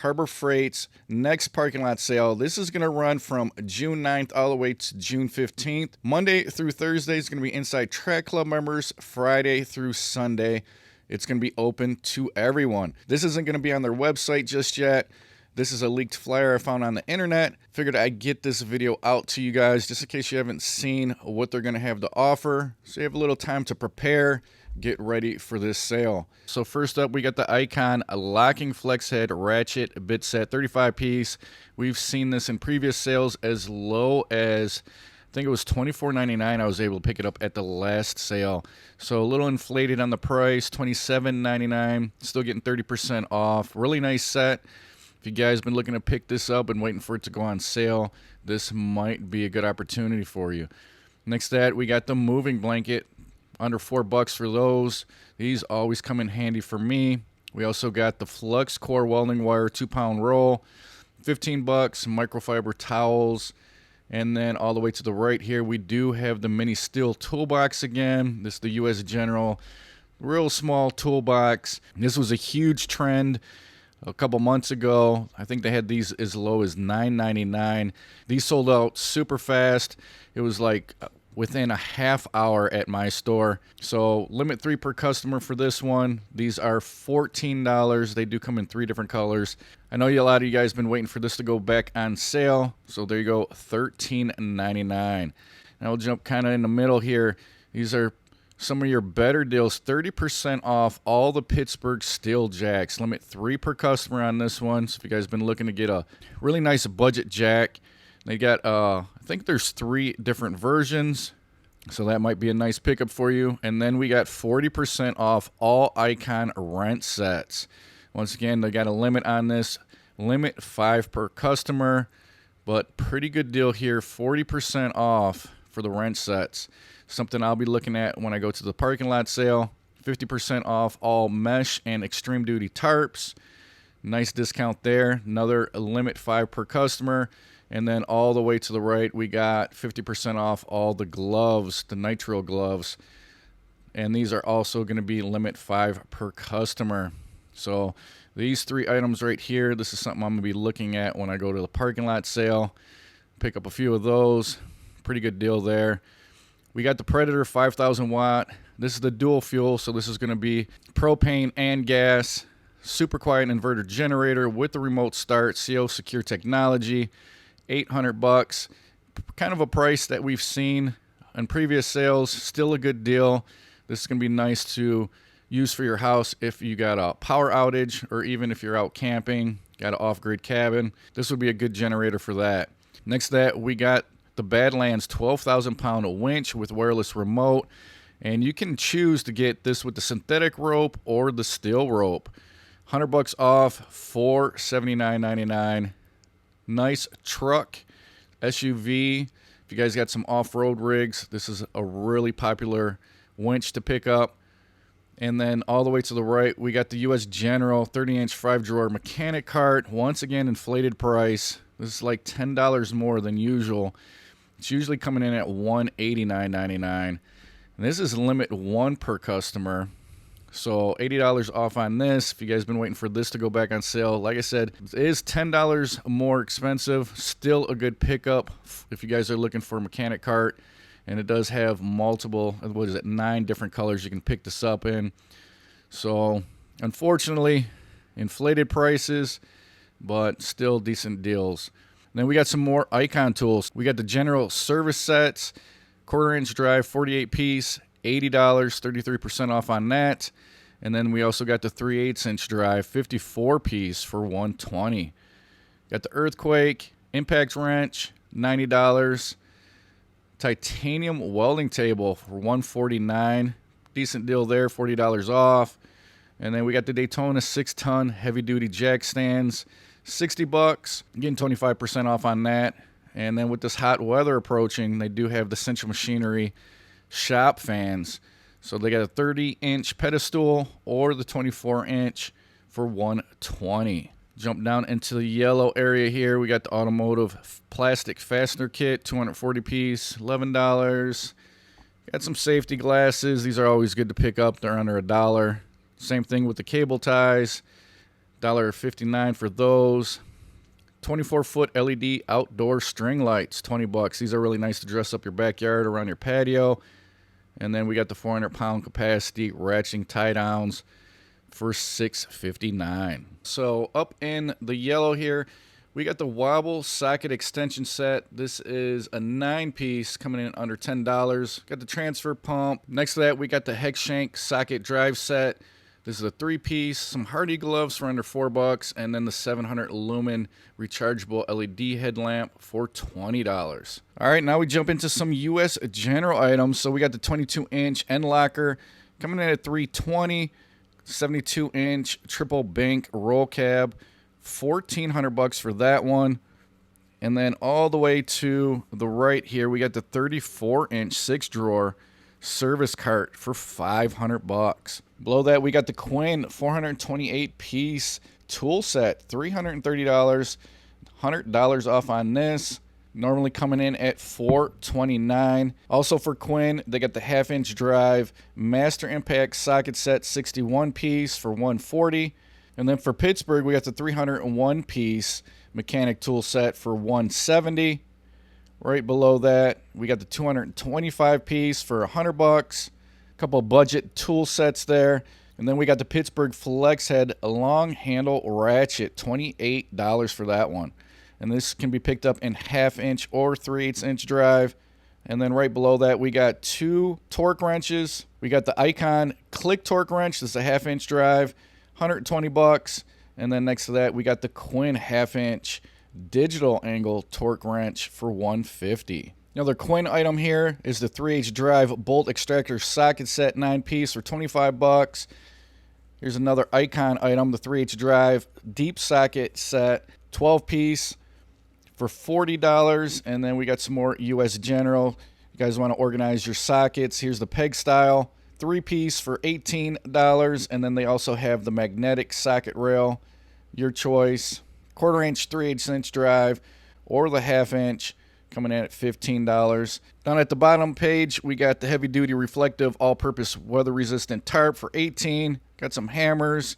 Harbor Freight's next parking lot sale. This is going to run from June 9th all the way to June 15th. Monday through Thursday is going to be inside Track Club members. Friday through Sunday, it's going to be open to everyone. This isn't going to be on their website just yet. This is a leaked flyer I found on the internet. Figured I'd get this video out to you guys just in case you haven't seen what they're going to have to offer. So you have a little time to prepare, get ready for this sale. So first up, we got the Icon locking flex head ratchet bit set, 35 piece. We've seen this in previous sales as low as, I think it was $24.99. I was able to pick it up at the last sale. So a little inflated on the price, $27.99. Still getting 30% off. Really nice set. If you guys been looking to pick this up and waiting for it to go on sale, this might be a good opportunity for you. Next to that, we got the moving blanket. Under $4 for those. These always come in handy for me. We also got the Flux Core welding wire 2-pound roll, $15. Microfiber towels. And then all the way to the right here, we do have the mini steel toolbox again. This is the U.S. General, real small toolbox. This was a huge trend a couple months ago. I think they had these as low as $9.99. These sold out super fast. It was like within a half hour at my store. So limit 3 per customer for this one. These are $14. They do come in 3 different colors. I know a lot of you guys been waiting for this to go back on sale. So there you go, $13.99. Now we'll jump kind of in the middle here. These are some of your better deals. 30% off all the Pittsburgh Steel Jacks. Limit 3 per customer on this one. So if you guys been looking to get a really nice budget jack, they got, I think there's 3 different versions. So that might be a nice pickup for you. And then we got 40% off all Icon rent sets. Once again, they got a limit on this. Limit 5 per customer. But pretty good deal here. 40% off for the rent sets. Something I'll be looking at when I go to the parking lot sale. 50% off all mesh and extreme duty tarps. Nice discount there. Another limit 5 per customer. And then all the way to the right, we got 50% off all the gloves, the nitro gloves. And these are also going to be limit 5 per customer. So these 3 items right here, this is something I'm going to be looking at when I go to the parking lot sale. Pick up a few of those. Pretty good deal there. We got the Predator 5,000 watt. This is the dual fuel, so this is going to be propane and gas. Super quiet inverter generator with the remote start, CO secure technology. $800. Kind of a price that we've seen on previous sales. Still a good deal. This is going to be nice to use for your house if you got a power outage or even if you're out camping, got an off-grid cabin. This would be a good generator for that. Next to that, we got the Badlands 12,000-pound winch with wireless remote. And you can choose to get this with the synthetic rope or the steel rope. $100 off, $479.99. Nice truck, SUV. If you guys got some off-road rigs, this is a really popular winch to pick up. And then all the way to the right, we got the U.S. General 30-inch 5-drawer mechanic cart. Once again, inflated price. This is like $10 more than usual. It's usually coming in at $189.99. And this is limit 1 per customer. So $80 off on this. If you guys been waiting for this to go back on sale, like I said, it is $10 more expensive. Still a good pickup if you guys are looking for a mechanic cart. And it does have multiple, 9 different colors you can pick this up in. So unfortunately, inflated prices, but still decent deals. And then we got some more Icon tools. We got the general service sets, 1/4-inch drive, 48 piece, $80, 33% off on that. And then we also got the 3/8-inch drive, 54 piece for $120. Got the earthquake, impact wrench, $90. Titanium welding table for $149. Decent deal there, $40 off. And then we got the Daytona 6-ton heavy-duty jack stands, $60. Getting 25% off on that. And then with this hot weather approaching, they do have the Central Machinery shop fans. So they got a 30-inch pedestal or the 24-inch for $120. Jump down into the yellow area here. We got the automotive plastic fastener kit, 240 piece, $11. Got some safety glasses. These are always good to pick up. They're under $1. Same thing with the cable ties. $1.59 for those. 24-foot LED outdoor string lights, $20. These are really nice to dress up your backyard, around your patio. And then we got the 400-pound capacity ratcheting tie downs for $6.59. So up in the yellow here, we got the wobble socket extension set. This is a 9-piece coming in under $10. Got the transfer pump. Next to that, we got the hex shank socket drive set. This is a 3-piece, some Hardy gloves for under $4, and then the 700 lumen rechargeable LED headlamp for $20. All right, now we jump into some U.S. General items. So we got the 22-inch end locker coming in at $320, 72-inch triple bank roll cab, $1,400 for that one. And then all the way to the right here, we got the 34-inch 6-drawer service cart for $500. Below that, we got the Quinn 428-piece tool set, $330, $100 off on this. Normally coming in at $429. Also for Quinn, they got the 1/2-inch drive master impact socket set, 61-piece for $140. And then for Pittsburgh, we got the 301-piece mechanic tool set for $170. Right below that, we got the 225-piece for $100. A couple budget tool sets there. And then we got the Pittsburgh Flex Head long handle ratchet, $28 for that one. And this can be picked up in 1/2-inch or 3/8-inch drive. And then right below that, we got 2 torque wrenches. We got the Icon click torque wrench. This is a 1/2-inch drive, $120. And then next to that, we got the Quinn 1/2-inch digital angle torque wrench for $150. Another Quinn item here is the 3/8 drive bolt extractor socket set, 9-piece for $25. Here's another Icon item, the 3/8 drive deep socket set, 12-piece for $40. And then we got some more U.S. General. You guys want to organize your sockets. Here's the peg style 3-piece for $18. And then they also have the magnetic socket rail, your choice. 1/4-inch 3/8-inch drive or the 1/2-inch coming in at $15. Down at the bottom page, we got the heavy duty reflective all-purpose weather resistant tarp for $18. Got some hammers,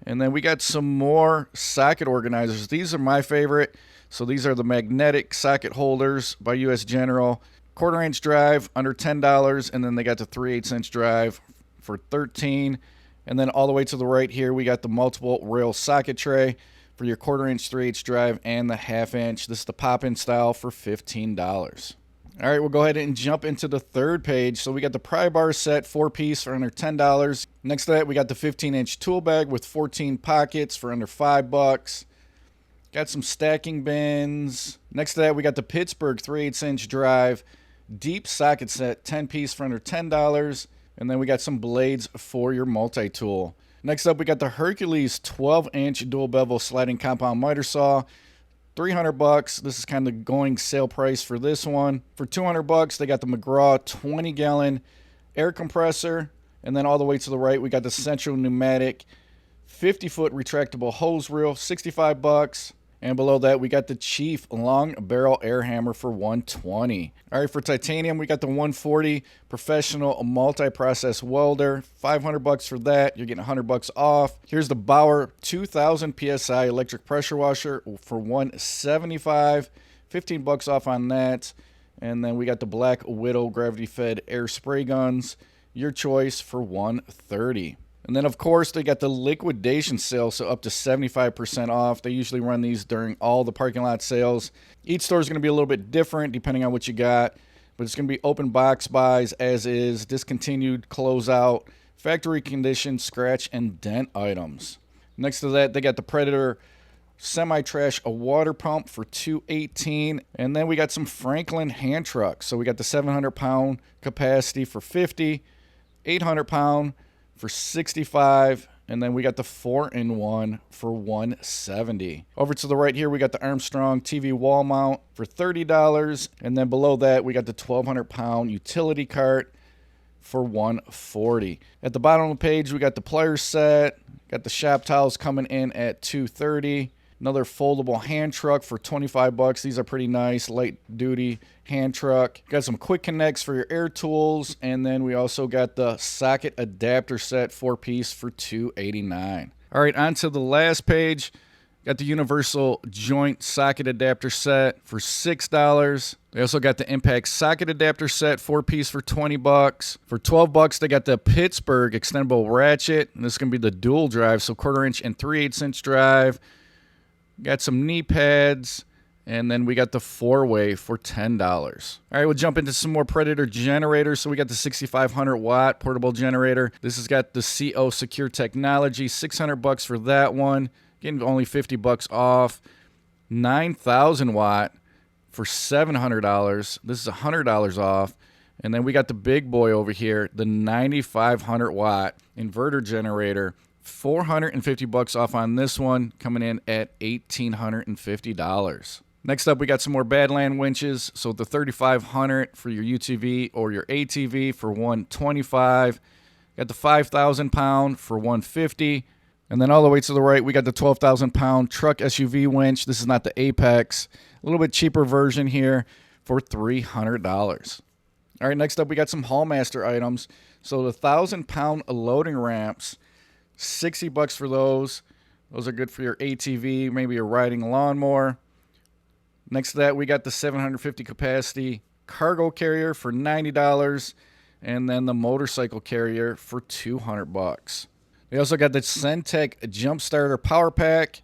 and then we got some more socket organizers. These are my favorite. So these are the magnetic socket holders by U.S. General. 1/4-inch drive under $10, and then they got the 3/8-inch drive for $13. And then all the way to the right here, we got the multiple rail socket tray for your 1/4-inch 3/8 drive and the 1/2-inch. This is the pop-in style for $15. All right, we'll go ahead and jump into the third page. So we got the pry bar set, 4-piece for under $10. Next to that, we got the 15-inch tool bag with 14 pockets for under $5. Got some stacking bins. Next to that, we got the Pittsburgh 3/8-inch drive deep socket set, 10-piece for under $10. And then we got some blades for your multi-tool. Next up, we got the Hercules 12-inch dual bevel sliding compound miter saw, $300. This is kind of going sale price for this one. For $200, they got the McGraw 20-gallon air compressor. And then all the way to the right, we got the Central Pneumatic 50-foot retractable hose reel, $65. And below that, we got the Chief long barrel air hammer for $120. All right, for titanium, we got the 140 professional multi-process welder, $500 for that. You're getting $100 off. Here's the Bauer 2000 PSI electric pressure washer for $175, $15 off on that. And then we got the Black Widow gravity-fed air spray guns, your choice, for $130. And then, of course, they got the liquidation sale, so up to 75% off. They usually run these during all the parking lot sales. Each store is going to be a little bit different depending on what you got, but it's going to be open box buys as is, discontinued, closeout, factory condition, scratch, and dent items. Next to that, they got the Predator semi-trash water pump for $218. And then we got some Franklin hand trucks. So we got the 700-pound capacity for $50, 800-pound for $65, and then we got the 4-in-1 for $170. Over to the right here, we got the Armstrong TV wall mount for $30, and then below that, we got the 1,200-pound utility cart for $140. At the bottom of the page, we got the pliers set, got the shop towels coming in at $230. Another foldable hand truck for $25. These are pretty nice, light duty hand truck. Got some quick connects for your air tools. And then we also got the socket adapter set, 4-piece for $289. All All right, on to the last page. Got the universal joint socket adapter set for $6. They also got the impact socket adapter set, 4-piece for $20. For $12, they got the Pittsburgh extendable ratchet. And this is going to be the dual drive, so 1/4 inch and 3/8 inch drive. Got some knee pads. And then we got the 4-way for $10. All right, we'll jump into some more Predator generators. So we got the 6,500 watt portable generator. This has got the CO secure technology, $600 for that one. Getting only $50 off. 9,000 watt for $700. This is $100 off. And then we got the big boy over here, the 9,500 watt inverter generator. $450 off on this one, coming in at $1,850. Next up, we got some more Badland winches. So the 3,500 for your UTV or your ATV for $125. Got the 5,000 pound for $150. And then all the way to the right, we got the 12,000 pound truck SUV winch. This is not the Apex. A little bit cheaper version here for $300. All right, next up, we got some Hallmaster items. So the 1,000 pound loading ramps, $60 for those. Those are good for your ATV, maybe you're riding a lawnmower. Next to that, we got the 750 capacity cargo carrier for $90, and then the motorcycle carrier for $200. We also got the Centec Jump Starter Power Pack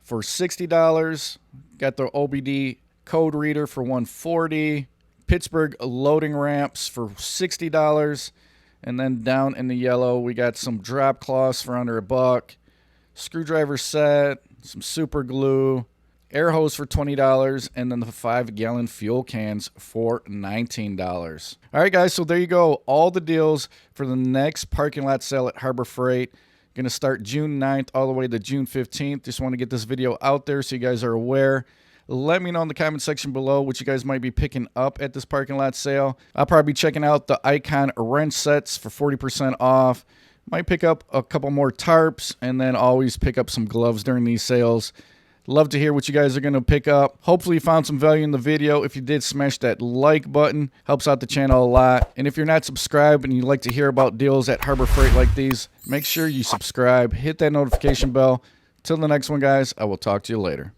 for $60. Got the OBD code reader for $140. Pittsburgh loading ramps for $60. And then down in the yellow, we got some drop cloths for under $1. Screwdriver set, some super glue, air hose for $20, and then the 5-gallon fuel cans for $19. All right, guys, so there you go. All the deals for the next parking lot sale at Harbor Freight. Going to start June 9th all the way to June 15th. Just want to get this video out there so you guys are aware. Let me know in the comment section below what you guys might be picking up at this parking lot sale. I'll probably be checking out the Icon wrench sets for 40% off. Might pick up a couple more tarps, and then always pick up some gloves during these sales. Love to hear what you guys are going to pick up. Hopefully you found some value in the video. If you did, smash that like button. Helps out the channel a lot. And if you're not subscribed and you'd like to hear about deals at Harbor Freight like these, make sure you subscribe. Hit that notification bell. Till the next one, guys, I will talk to you later.